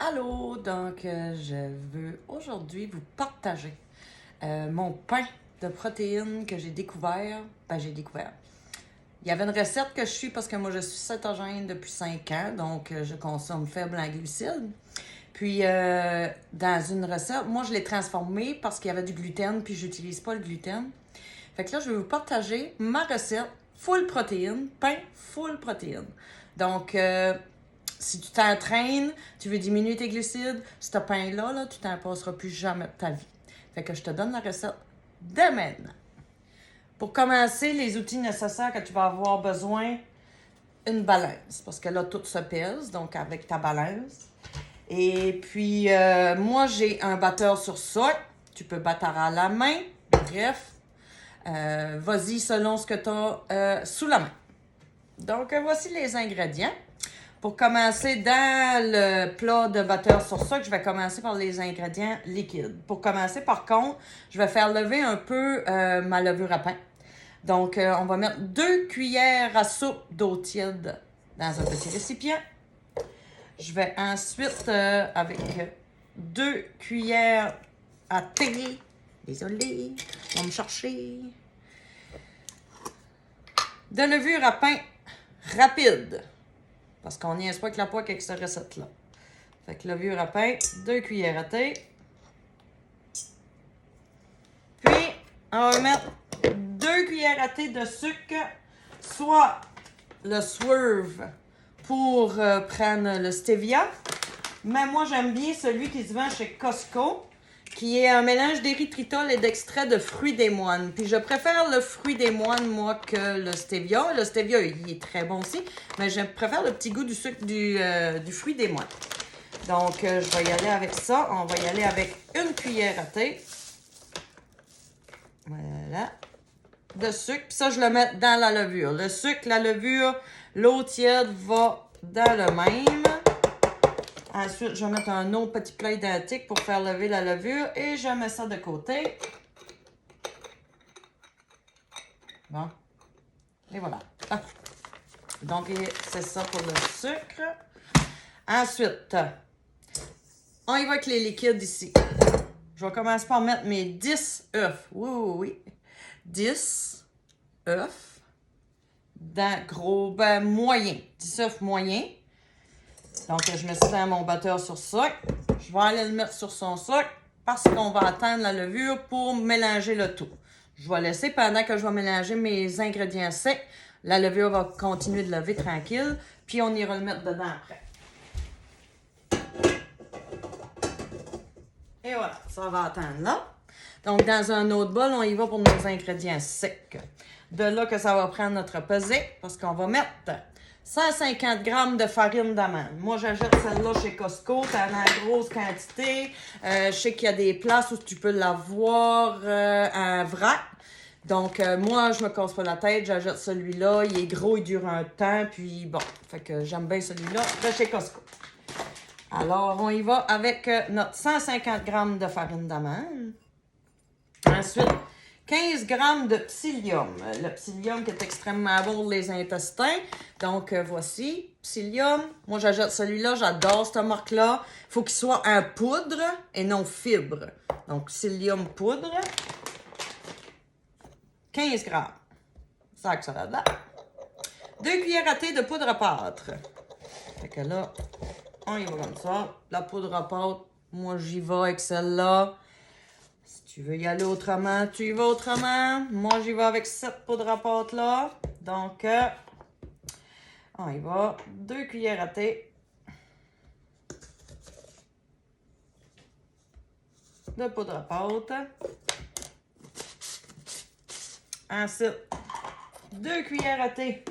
Allô, donc je veux aujourd'hui vous partager mon pain de protéines que j'ai découvert. Il y avait une recette que je suis parce que moi je suis cétogène depuis 5 ans, donc je consomme faible en glucides. Puis dans une recette, moi je l'ai transformée parce qu'il y avait du gluten, puis j'utilise pas le gluten. Fait que là, je vais vous partager ma recette full protéines, pain full protéines. Donc, si tu t'entraînes, tu veux diminuer tes glucides, ce pain-là, tu t'en passeras plus jamais de ta vie. Fait que je te donne la recette dès maintenant. Pour commencer, les outils nécessaires que tu vas avoir besoin, une balance, parce que là, tout se pèse, donc avec ta balance. Et puis, moi, j'ai un batteur sur ça. Tu peux battre à la main, bref. Vas-y selon ce que tu as sous la main. Donc, voici les ingrédients. Pour commencer, dans le plat de batteur sur sucre, je vais commencer par les ingrédients liquides. Pour commencer, par contre, je vais faire lever un peu ma levure à pain. Donc, on va mettre 2 cuillères à soupe d'eau tiède dans un petit récipient. Je vais ensuite, avec 2 cuillères à thé, désolé, on va me chercher, de levure à pain rapide. Parce qu'on n'y est pas avec la poêle avec cette recette-là. Fait que levure à pain, 2 cuillères à thé. Puis, on va mettre 2 cuillères à thé de sucre, soit le Swerve pour prendre le stevia. Mais moi, j'aime bien celui qui se vend chez Costco, qui est un mélange d'érythritol et d'extrait de fruits des moines. Puis je préfère le fruit des moines, moi, que le stevia. Le stevia, il est très bon aussi, mais je préfère le petit goût du sucre du fruit des moines. Donc, je vais y aller avec ça. On va y aller avec une cuillère à thé. Voilà. De sucre. Puis ça, je le mets dans la levure. Le sucre, la levure, l'eau tiède va dans le même. Ensuite, je vais mettre un autre petit plat identique pour faire lever la levure et je mets ça de côté. Bon. Et voilà. Ah. Donc, c'est ça pour le sucre. Ensuite, on y va avec les liquides ici. Je vais commencer par mettre mes 10 œufs. Oui. 10 œufs dans moyen. 10 œufs moyens. Donc, je mets ça dans mon batteur sur sucre. Je vais aller le mettre sur son sucre parce qu'on va attendre la levure pour mélanger le tout. Je vais laisser pendant que je vais mélanger mes ingrédients secs. La levure va continuer de lever tranquille. Puis, on ira le mettre dedans après. Et voilà, ça va attendre là. Donc, dans un autre bol, on y va pour nos ingrédients secs. De là que ça va prendre notre pesée parce qu'on va mettre 150 g de farine d'amande. Moi, j'achète celle-là chez Costco. T'en as en grosse quantité. Je sais qu'il y a des places où tu peux l'avoir en vrac. Donc, moi, je me casse pas la tête. J'achète celui-là. Il est gros, il dure un temps. Puis, bon, fait que j'aime bien celui-là de chez Costco. Alors, on y va avec notre 150 g de farine d'amande. Ensuite, 15 g de psyllium. Le psyllium qui est extrêmement bon pour les intestins. Donc, voici, psyllium. Moi, j'achète celui-là. J'adore cette marque-là. Il faut qu'il soit en poudre et non fibre. Donc, psyllium poudre. 15 g. Ça que ça là-dedans. 2 cuillères à thé de poudre à pâte. Fait que là, on y va comme ça. La poudre à pâte, moi, j'y vais avec celle-là. Si tu veux y aller autrement, tu y vas autrement. Moi, j'y vais avec cette poudre à pâte-là. Donc, on y va. 2 cuillères à thé de poudre à pâte. Ensuite, 2 cuillères à thé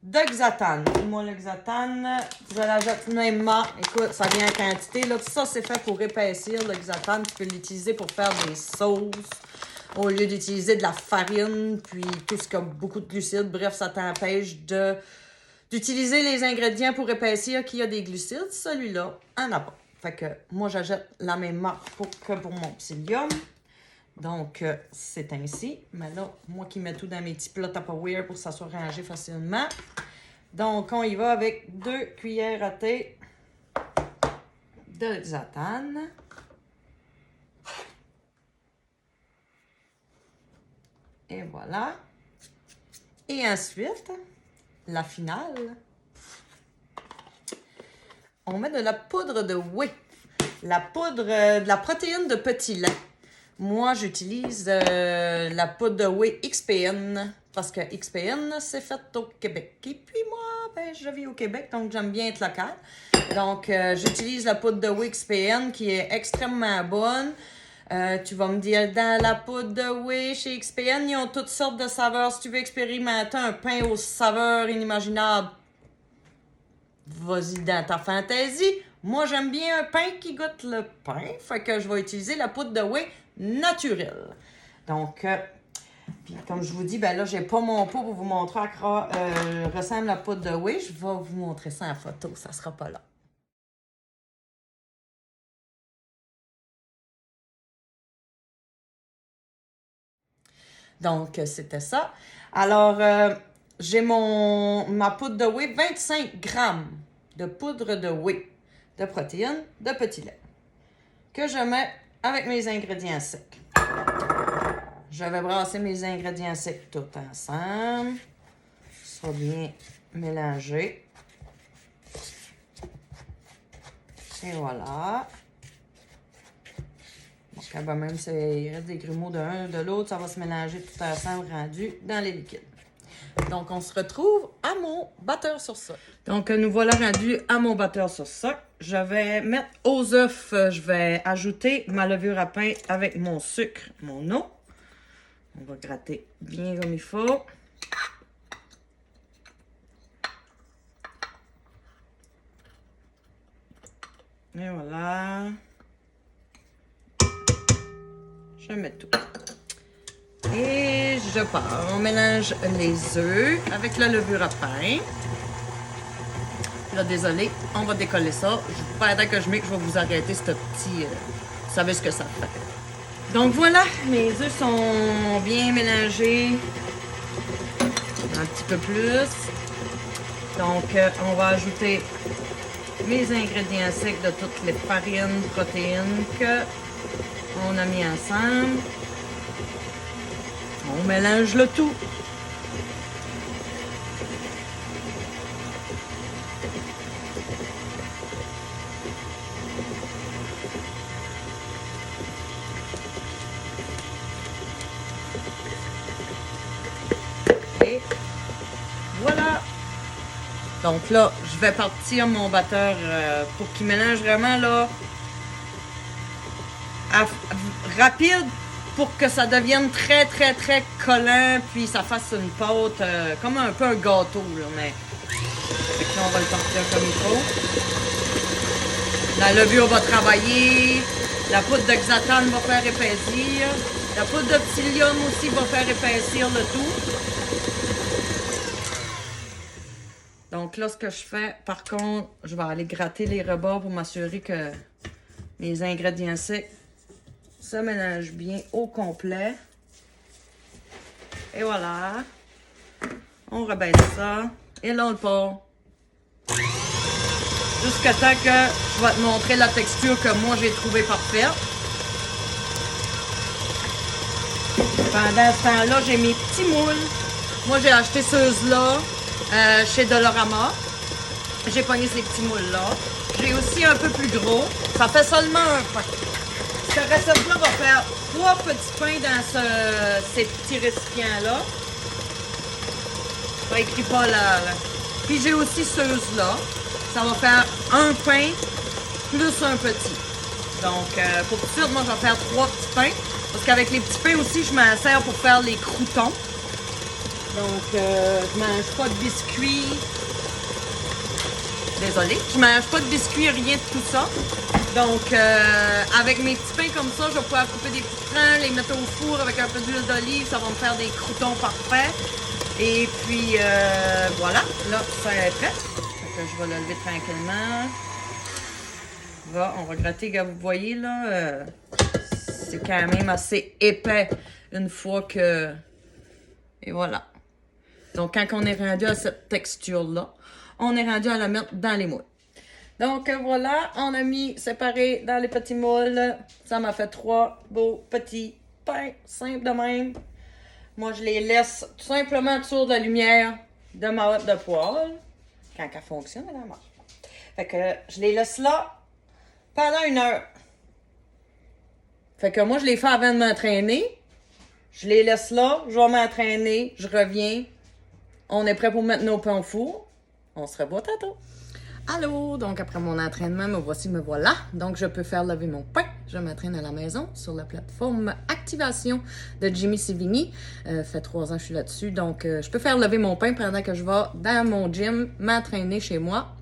d'hexatane. Moi, l'hexatane, je l'achète même marque. Écoute, ça vient en quantité. Là, ça, c'est fait pour épaissir l'hexatane. Tu peux l'utiliser pour faire des sauces au lieu d'utiliser de la farine, puis tout ce qui a beaucoup de glucides. Bref, ça t'empêche d'utiliser les ingrédients pour épaissir qui a des glucides. Celui-là, en a pas. Fait que moi, j'achète la même marque que pour mon psyllium. Donc, c'est ainsi. Mais là, moi qui mets tout dans mes petits plats Tupperware pour que ça soit rangé facilement. Donc, on y va avec 2 cuillères à thé de l'hexatane. Et voilà. Et ensuite, la finale, on met de la poudre de whey. La poudre de la protéine de petit lait. Moi, j'utilise la poudre de whey XPN parce que XPN, c'est fait au Québec. Et puis moi, ben, je vis au Québec, donc j'aime bien être local. Donc, j'utilise la poudre de whey XPN qui est extrêmement bonne. Tu vas me dire, dans la poudre de whey chez XPN, ils ont toutes sortes de saveurs. Si tu veux expérimenter un pain aux saveurs inimaginables, vas-y dans ta fantaisie. Moi, j'aime bien un pain qui goûte le pain. Fait que je vais utiliser la poudre de whey naturelle. Donc, puis comme je vous dis, ben là, j'ai pas mon pot pour vous montrer à quoi ressemble la poudre de whey. Je vais vous montrer ça en photo. Ça sera pas là. Donc, c'était ça. Alors, j'ai ma poudre de whey, 25 grammes de poudre de whey de protéines de petit lait que je mets avec mes ingrédients secs. Je vais brasser mes ingrédients secs tout ensemble. Ça sera bien mélangé. Et voilà. Donc, ben même s'il reste des grumeaux d'un de l'autre, ça va se mélanger tout ensemble rendu dans les liquides. Donc, on se retrouve à mon batteur sur ça. Donc, nous voilà rendus à mon batteur sur ça. Je vais mettre aux œufs, je vais ajouter ma levure à pain avec mon sucre, mon eau. On va gratter bien comme il faut. Et voilà. Je mets tout. Et je pars. On mélange les œufs avec la levure à pain. Là, désolé, on va décoller ça. Pendant que je mets, je vais vous arrêter ce petit... vous savez ce que ça fait. Donc voilà, mes œufs sont bien mélangés. Un petit peu plus. Donc, on va ajouter mes ingrédients secs de toutes les farines, protéines qu'on a mis ensemble. On mélange le tout. Et voilà. Donc là, je vais partir mon batteur pour qu'il mélange vraiment là rapide pour que ça devienne très collant puis ça fasse une pâte comme un peu un gâteau là, mais fait que là, on va le partir comme il faut. La levure va travailler, la poudre d'hexatane va faire épaissir, la poudre de psyllium aussi va faire épaissir le tout. Donc là, ce que je fais, par contre, je vais aller gratter les rebords pour m'assurer que mes ingrédients secs se mélangent bien au complet. Et voilà. On rebaisse ça. Et là, on le part. Jusqu'à temps que je vais te montrer la texture que moi, j'ai trouvée parfaite. Pendant ce temps-là, j'ai mes petits moules. Moi, j'ai acheté ceux-là chez Dolorama. J'ai pogné ces petits moules-là. J'ai aussi un peu plus gros. Ça fait seulement un pain. Cette recette-là va faire 3 petits pains dans ces petits récipients-là. Ça écrit pas là. Puis j'ai aussi ceux-là. Ça va faire un pain plus un petit. Donc, pour tout de suite, moi, je vais faire 3 petits pains. Parce qu'avec les petits pains aussi, je m'en sers pour faire les croûtons. Donc, je mange pas de biscuits. Désolée, je mange pas de biscuits, rien de tout ça. Donc, avec mes petits pains comme ça, je vais pouvoir couper des petits crans, les mettre au four avec un peu d'huile d'olive. Ça va me faire des croûtons parfaits. Et puis, voilà. Là, ça est prêt. Donc, je vais le lever tranquillement. Là, on va gratter. Comme vous voyez, là, c'est quand même assez épais une fois que... Et voilà. Donc, quand on est rendu à cette texture-là, on est rendu à la mettre dans les moules. Donc voilà, on a mis séparé dans les petits moules. Ça m'a fait 3 beaux petits pains simples de même. Moi, je les laisse tout simplement autour de la lumière de ma hotte de poêle. Quand elle fonctionne, elle marche. Fait que je les laisse là pendant 1 heure. Fait que moi, je les fais avant de m'entraîner. Je les laisse là, je vais m'entraîner, je reviens. On est prêt pour mettre nos pains au four. On se revoit tantôt. Allô, donc après mon entraînement, me voilà. Donc je peux faire lever mon pain. Je m'entraîne à la maison sur la plateforme Activation de Jimmy Sévigny. Fait 3 ans que je suis là-dessus. Donc je peux faire lever mon pain pendant que je vais dans mon gym m'entraîner chez moi.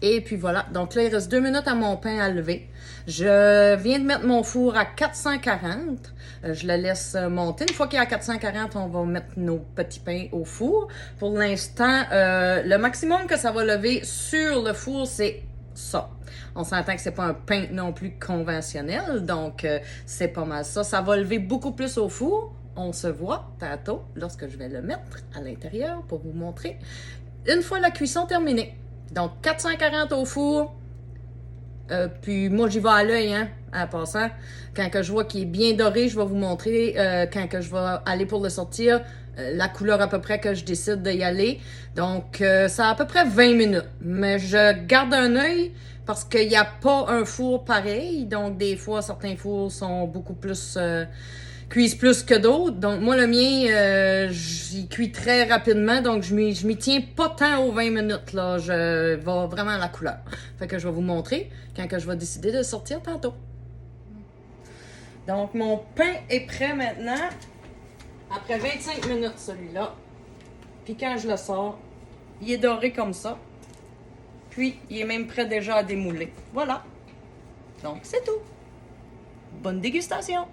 Et puis voilà, donc là, il reste 2 minutes à mon pain à lever. Je viens de mettre mon four à 440. Je le laisse monter. Une fois qu'il est à 440, on va mettre nos petits pains au four. Pour l'instant, le maximum que ça va lever sur le four, c'est ça. On s'entend que c'est pas un pain non plus conventionnel, donc c'est pas mal ça. Ça va lever beaucoup plus au four. On se voit tantôt lorsque je vais le mettre à l'intérieur pour vous montrer. Une fois la cuisson terminée. Donc, 440 au four. Puis moi, j'y vais à l'œil, hein, en passant. Quand que je vois qu'il est bien doré, je vais vous montrer. Quand que je vais aller pour le sortir, la couleur à peu près que je décide d'y aller. Donc, ça a à peu près 20 minutes. Mais je garde un œil parce qu'il n'y a pas un four pareil. Donc, des fois, certains fours sont beaucoup plus... cuisent plus que d'autres. Donc, moi, le mien, j'y cuit très rapidement. Donc, je m'y tiens pas tant aux 20 minutes, là. Je vais vraiment à la couleur. Fait que je vais vous montrer quand que je vais décider de sortir tantôt. Donc, mon pain est prêt maintenant. Après 25 minutes, celui-là. Puis quand je le sors, il est doré comme ça. Puis, il est même prêt déjà à démouler. Voilà. Donc, c'est tout. Bonne dégustation!